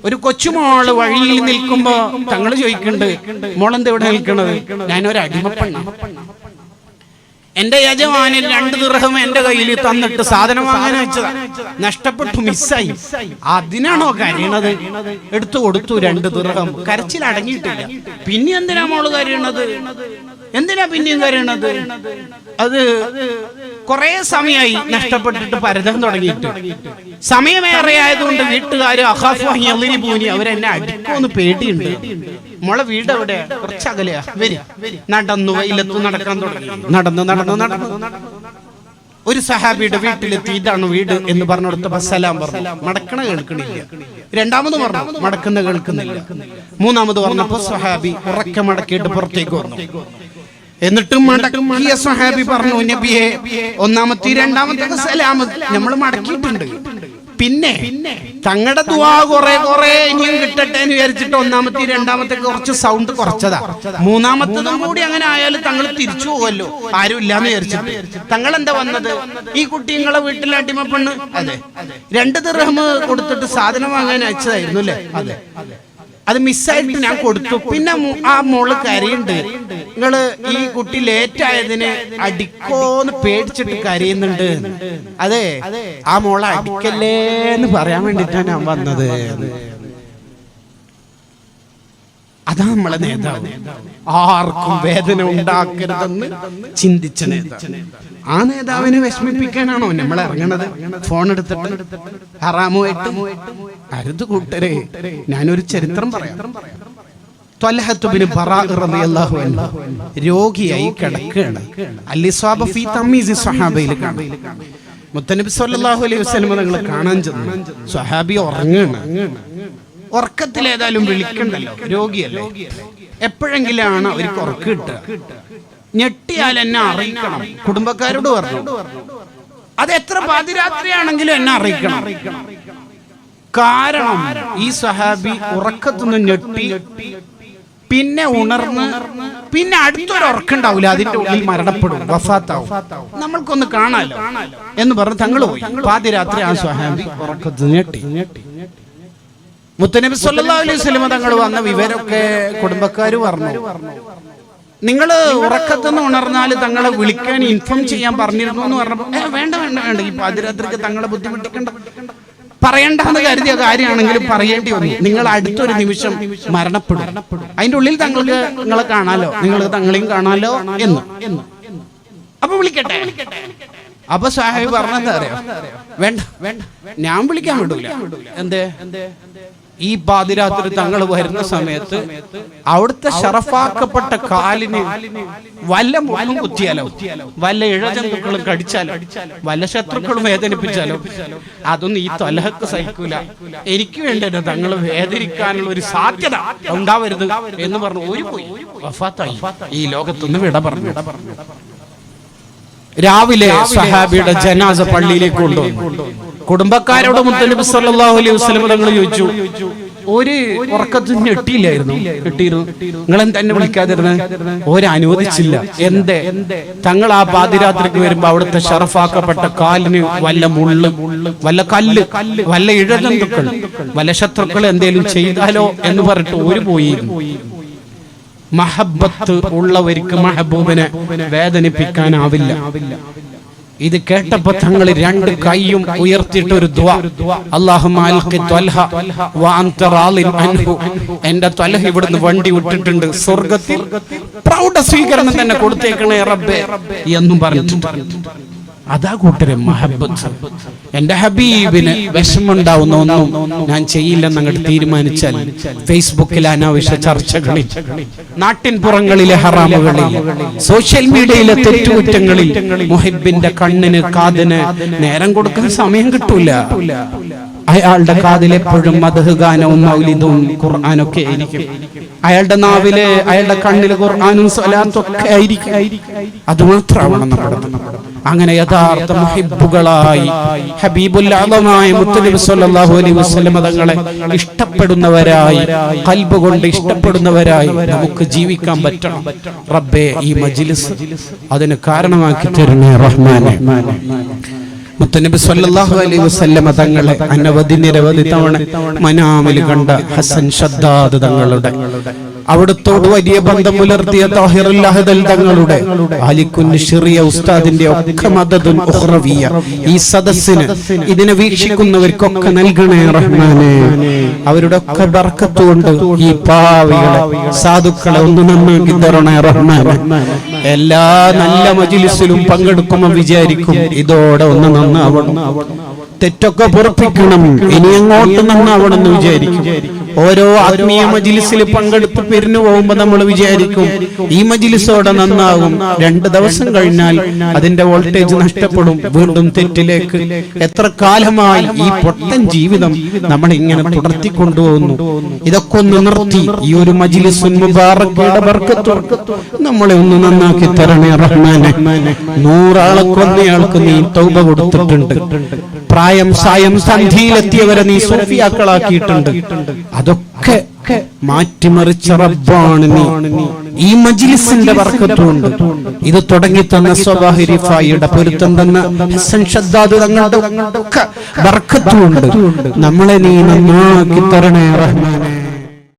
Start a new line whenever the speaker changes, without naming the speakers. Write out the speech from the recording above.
ഒരു കൊച്ചുമോള് വഴിയിൽ നിൽക്കുമ്പോ തങ്ങൾ ചോദിക്കുന്നുണ്ട്, മോളെന്ത് ഇവിടെ നിൽക്കണത്? ഞാനൊരു അടിമപ്പെണ്ണ. എന്റെ യജമാനൻ 2 ദിർഹം എന്റെ കയ്യിൽ തന്നിട്ട് സാധനം വാങ്ങാൻ വെച്ചതാ, നഷ്ടപ്പെട്ടു, മിസ്സായി. അതിനാണോ കരയണത്? എടുത്തു കൊടുത്തു 2 ദിർഹം. കരച്ചിൽ അടങ്ങിയിട്ടില്ല. പിന്നെ എന്തിനാ മോള് കരയണത്? എന്തിനാ പിന്നെയും കരയണത്? അത് കുറെ സമയമായി നഷ്ടപ്പെട്ടിട്ട് പരതാൻ തുടങ്ങിയിട്ട്. സമയമേറെ ആയതുകൊണ്ട് വീട്ടുകാര് പൂനി അവരെന്നെ അടിക്കുമെന്ന് പേടിയുണ്ട്. മോളെ വീട് എവിടെ? കുറച്ചകലെയാ. വരി. നടന്നു വെയിലത്ത് നടക്കാൻ തുടങ്ങി. നടന്നു ഒരു സഹാബിയുടെ വീട്ടിലെത്തി. ഇതാണ് വീട് എന്ന് പറഞ്ഞെടുത്തപ്പോ സലാം പറഞ്ഞു. മടക്കണ കേൾക്കണില്ല. രണ്ടാമത് പറഞ്ഞു, മടക്കുന്ന കേൾക്കുന്നില്ല. മൂന്നാമത് പറഞ്ഞപ്പോ സഹാബി ഉറക്കെ മടക്കിയിട്ട് പുറത്തേക്ക് വന്നു. എന്നിട്ടും മടക്കിയ സഹാബി പറഞ്ഞു, നബിയെ, ഒന്നാമത്തെ രണ്ടാമത്തെ സലാം നമ്മൾ മടക്കിയിട്ടുണ്ട്. പിന്നെ തങ്ങളുടെ ദുആ കുറെ ഇനിയും കിട്ടട്ടെ എന്ന് വിചാരിച്ചിട്ട് ഒന്നാമത്തെ രണ്ടാമത്തെ കുറച്ച് സൗണ്ട് കുറച്ചതാ. മൂന്നാമത്തതും കൂടി അങ്ങനെ ആയാലും തങ്ങൾ തിരിച്ചു പോവല്ലോ, ആരും ഇല്ലാന്ന് വിചാരിച്ചിട്ട്. തങ്ങൾ എന്താ വന്നത്? ഈ കുട്ടി നിങ്ങളെ വീട്ടിലെ അടിമപ്പെണ്ണ്. അതെ. 2 ദിർഹം കൊടുത്തിട്ട് സാധനം വാങ്ങാൻ അയച്ചതായിരുന്നു അല്ലേ? അതെ. അത് മിസ്സായിട്ട് ഞാൻ കൊടുത്തു. പിന്നെ ആ മോള് കരയുണ്ട്. നിങ്ങള് ഈ കുട്ടി ലേറ്റ് ആയതിന് അടിക്കോന്ന് പേടിച്ചിട്ട് കരയുന്നുണ്ട്. അതെ, ആ മോളെ അടിക്കല്ലേ എന്ന് പറയാൻ വേണ്ടിട്ടാണ് ഞാൻ വന്നത്. അതാ നമ്മളെ നേതാവ്. ആർക്കും വേദന ഉണ്ടാക്കരുതെന്ന് ചിന്തിച്ച നേതാവ്. ആ നേതാവിനെ വിഷമിപ്പിക്കാനാണോ നമ്മൾ ഇറങ്ങണത്? ഫോൺ എടുത്തിട്ട് ഹറാമുമായിട്ട് അരുത് കൂട്ടരെ. ഞാനൊരു ചരിത്രം പറയാം. ത്വൽഹത്ത് ബിൻ ബറാഅ റളിയല്ലാഹു അൻഹു രോഗിയായി കിടക്കുകയാണ്. അൽ-ഇസ്വാബ ഫീ തമീസ് സ്വഹാബയിൽ കാണാം. മുത്തനബി സല്ലല്ലാഹു അലൈഹി വസല്ലം തങ്ങൾ കാണാൻ ചെന്നു. സ്വഹാബി ഉറങ്ങുകയാണ്. ഉറക്കത്തിൽ ഏതായാലും വിളിക്കണ്ടല്ലോ, രോഗിയല്ലേ. എപ്പോഴെങ്കിലാണ് അവർക്ക് ഉറക്കം കിട്ടുക. ഞെട്ടിയാൽ എന്നെ അറിയിക്കണം. കുടുംബക്കാരോട് പറഞ്ഞു, അത് എത്ര പാതിരാത്രിയാണെങ്കിലും എന്നെ അറിയിക്കണം. കാരണം ഈ സഹാബി ഉറക്കത്തുനിന്ന് ഞെട്ടി പിന്നെ ഉണർന്ന് പിന്നെ അടുത്തൊരു ഉറക്കുണ്ടാവില്ല, അതിന്റെ ഉള്ളിൽ മരണപ്പെടും, വഫാത്താവും. നമ്മൾക്കൊന്ന് കാണാലോ എന്ന് പറഞ്ഞ് തങ്ങൾ പോയി. പാതിരാത്രി ആ സഹാബി ഉറക്കത്തുനിന്ന് ഞെട്ടി. മുത്തനബി സല്ലല്ലാഹു അലൈഹി വസല്ലം തങ്ങൾ വന്ന വിവരമൊക്കെ കുടുംബക്കാര് പറഞ്ഞു. നിങ്ങള് ഉറക്കത്തുനിന്ന് ഉണർന്നാൽ തങ്ങളെ വിളിക്കാൻ ഇൻഫോം ചെയ്യാൻ പറഞ്ഞിരുന്നു എന്ന് പറഞ്ഞപ്പോ വേണ്ട, ഈ പാതിരാത്രിക്ക് തങ്ങളെ ബുദ്ധിമുട്ടിക്കണ്ട, പറയണ്ടെന്ന് കരുതിയ കാര്യമാണെങ്കിലും പറയേണ്ടി വന്നു. നിങ്ങൾ അടുത്തൊരു നിമിഷം മരണപ്പെടും, അതിന്റെ ഉള്ളിൽ തങ്ങൾക്ക് നിങ്ങളെ കാണാലോ, നിങ്ങൾ തങ്ങളെയും കാണാലോ എന്ന്. അപ്പൊ വിളിക്കട്ടെ. അപ്പൊ സാഹിബ് പറഞ്ഞെന്താ അറിയോ? വേണ്ട, ഞാൻ വിളിക്കാൻ വിടൂല. എന്തേ? ഈ പാതിരാത്രി തങ്ങൾ വരുന്ന സമയത്ത് അവിടുത്തെ ഷറഫാക്കപ്പെട്ട കാലിന് വല്ല മുഖം കുത്തിയാലോ, വല്ല ഇഴജന്തുക്കളും കടിച്ചാലോ, വല്ല ശത്രുക്കളും വേദനിപ്പിച്ചാലോ അതൊന്നും ഈ ത്വൽഹക്ക് സഹിക്കൂല. എനിക്ക് വേണ്ടല്ലോ തങ്ങൾ വേദനിക്കാനുള്ള ഒരു സാധ്യത ഉണ്ടാവരുത് എന്ന് പറഞ്ഞു ഓരി പോയി. വഫാത്തായി, ഈ ലോകത്തുനിന്ന് വിട പറഞ്ഞു. രാവിലെ സഹാബിയുടെ ജനാസ പള്ളിയിലേക്ക് കൊണ്ടുവന്നു. കുടുംബക്കാരോട് മുത്തനബി സല്ലല്ലാഹു അലൈഹി വസല്ലം തങ്ങൾ ചോദിച്ചു, ഒരു ഉറക്കത്തിന് ഞെട്ടിയില്ലായിരുന്നു? കിട്ടിയിരുന്നു. നിങ്ങൾ തന്നെ വിളിക്കാതിരുന്നത്? അനുവദിച്ചില്ല. എന്തേ? തങ്ങൾ ആ പാതിരാത്രിക്ക് വരുമ്പോ അവിടുത്തെ ഷറഫാക്കപ്പെട്ട കാലിന് വല്ല മുള്ള്, വല്ല കല്ല്, വല്ല ഇഴജന്തുക്കൾ, വല്ല ശത്രുക്കൾ എന്തേലും ചെയ്താലോ എന്ന് പറഞ്ഞിട്ട് ഒരു പോയിരുന്നു. മഹബത്ത് ഉള്ളവർക്ക് മഹബൂബിനെ വേദനിപ്പിക്കാനാവില്ല. ഇത് കേട്ടപ്പോ തങ്ങൾ 2 കൈയും ഉയർത്തിയിട്ട് ഒരു ദുആ, അല്ലാഹുമ്മ അൽഖി ത്വൽഹ വ അൻത റാളിൻ അൻഹു. എന്റെ ത്വൽഹ ഇവിടുന്ന് വണ്ടി വിട്ടിട്ടുണ്ട്, സ്വർഗ്ഗത്തിൽ പ്രൗഢ സ്വീകരണം തന്നെ കൊടുത്തേക്കണേ റബ്ബേ എന്നും പറഞ്ഞിട്ടുണ്ട്. അതാ കൂട്ടരെ മഹബത്ത്. എന്റെ ഹബീബിന് വിഷമുണ്ടാവുന്ന ഒന്നും ഞാൻ ചെയ്യില്ലെന്ന് അങ്ങോട്ട് തീരുമാനിച്ചാൽ ഫേസ്ബുക്കിലെ അനാവശ്യ ചർച്ചകളിൽ, നാട്ടിൻ പുറങ്ങളിലെ ഹറാമുകളിൽ, സോഷ്യൽ മീഡിയയിലെ തെറ്റുകുറ്റങ്ങളിൽ മുഹിബിന്റെ കണ്ണിന് കാതിന് നേരം കൊടുക്കാൻ സമയം കിട്ടൂല. അയാളുടെ കാതിൽ എപ്പോഴും മദ്ഹ് ഗാനവും മൗലിദും ഖുർആനൊക്കെ ആയിരിക്കും. അയാളുടെ നാവില്, അയാളുടെ കണ്ണില് ഖുർആനും സ്വലാത്തും ഒക്കെ ആയിരിക്കും. അത് മാത്രമാവണം നമ്മുടെ. അങ്ങനെ യഥാർത്ഥ മുഹിബ്ബുകളായി ഹബീബുൽ അഅ്ലമായ മുത്തനബി സല്ലല്ലാഹു അലൈഹി വസല്ലം തങ്ങളെ ഇഷ്ടപ്പെടുന്നവരായി, ഖൽബ് കൊണ്ട് ഇഷ്ടപ്പെടുന്നവരായി നമുക്ക് ജീവിക്കാൻ പറ്റണം. റബ്ബേ, ഈ മജ്ലിസ് അതിന് കാരണമാക്കി തരണേ റഹ്മാനേ. മുത്തനബി സല്ലല്ലാഹു അലൈഹി വസല്ലമ തങ്ങളെ നിരവധി തവണ മനാമിൽ കണ്ട ഹസൻ ഷദ്ദാദ് തങ്ങളുടെ, അവിടത്തോട് വലിയ ബന്ധം പുലർത്തിയ താഹിറുൽ അഹ്ദൽ തങ്ങളുടെ, ആലിക്കുൻ ഷിറിയ ഉസ്താദിന്റെ ഒക്കെ മദദുൻ ഉഖ്റവിയ ഈ സദസ്സിന്, ഇതിനെ വീക്ഷിക്കുന്നവർക്കൊക്കെ നൽകണേ റഹ്മാനേ. അവരുടെ ഒക്കെ ബർക്കത്ത് കൊണ്ട് ഈ പാവികളെ സാധുക്കളെ ഒന്ന് നന്നാക്കി തരണേ റഹ്മാനേ. എല്ലാ നല്ല മജ്ലിസിലും പങ്കെടുക്കുമ്പോൾ വിചാരിക്കും ഇതോടെ ഒന്ന് നന്നാവണം, തെറ്റൊക്കെ പൊറുപ്പിക്കണം, ഇനി അങ്ങോട്ട് നന്നാവണം എന്ന് വിചാരിക്കും. ഓരോ ആത്മീയ മജ്ലിസിൽ പങ്കെടുത്ത് പിരിഞ്ഞു പോകുമ്പോ നമ്മൾ വിചാരിക്കും ഈ മജ്ലിസോടെ നന്നാകും. 2 ദിവസം കഴിഞ്ഞാൽ അതിന്റെ വോൾട്ടേജ് നഷ്ടപ്പെടും, വീണ്ടും തെറ്റിലേക്ക്. എത്ര കാലമായി ഈ പൊട്ടൻ ജീവിതം നമ്മൾ ഇങ്ങനെ തുടർത്തിക്കൊണ്ടുപോകുന്നു. ഇതൊക്കെ ഒന്ന് നിർത്തി ഈ ഒരു മജ്ലിസുൽ മുബാറക്കയുടെ ബർക്കത്ത് നമ്മളെ ഒന്ന് നന്നാക്കി തരണേ റഹ്മാനെ. 100 ആളെ കൊന്നയാൾക്ക് നീ തൗബ കൊടുത്തിട്ടുണ്ട്, പ്രായം സായം സന്ധിയിലെത്തിയവരെ നീ സൂഫിയാക്കളാക്കിയിട്ടുണ്ട്. അതൊക്കെ മാറ്റിമറിച്ച റബ്ബാണ് നീ. ഈ മജ്ലിസിന്റെ ബർക്കത്തുണ്ട്, ഇത് തുടങ്ങി തന്ന സ്വബാഹി റിഫായിയുടെ പൊരുത്തം തന്ന ഹസൻ ഷദ്ദാദ് തങ്ങളുടെ ഒക്കെ ബർക്കത്തുണ്ട്. നമ്മളെ നീ നന്നാക്കി തരണേ റഹ്മാനേ.